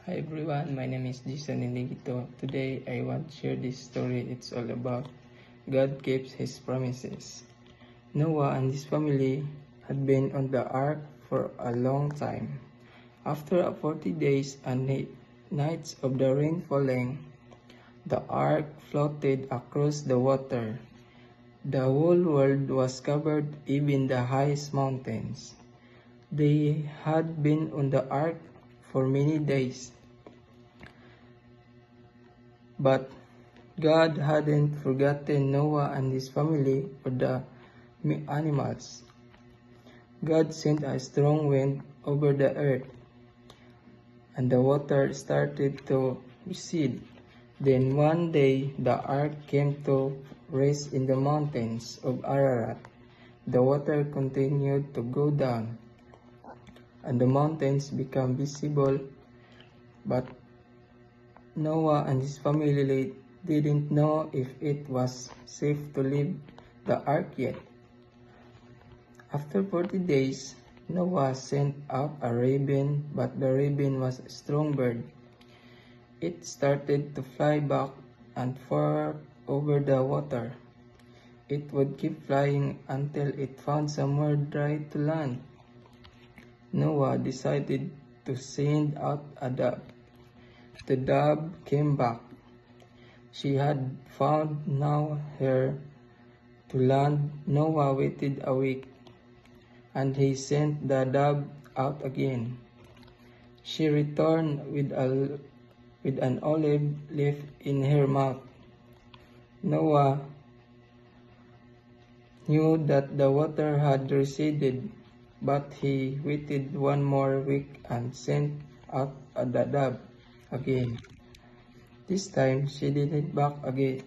Hi everyone, my name is Jason Indigito. Today I want to share this story. It's all about God keeps His promises. Noah and his family had been on the ark for a long time. After 40 days and nights of the rain falling, the ark floated across the water. The whole world was covered, even the highest mountains. They had been on the ark for many days. But God hadn't forgotten Noah and his family or the animals. God sent a strong wind over the earth, and the water started to recede. Then one day the ark came to rest in the mountains of Ararat. The water continued to go down, and the mountains became visible, but Noah and his family didn't know if it was safe to leave the ark yet. After 40 days, Noah sent out a raven, but the raven was a strong bird. It started to fly back and forth over the water. It would keep flying until it found somewhere dry to land. Noah decided to send out a dove. The dove came back. She had found nowhere to land. Noah waited a week, and he sent the dove out again. She returned with an olive leaf in her mouth. Noah knew that the water had receded, but he waited one more week and sent out the dove again. This time she didn't back again.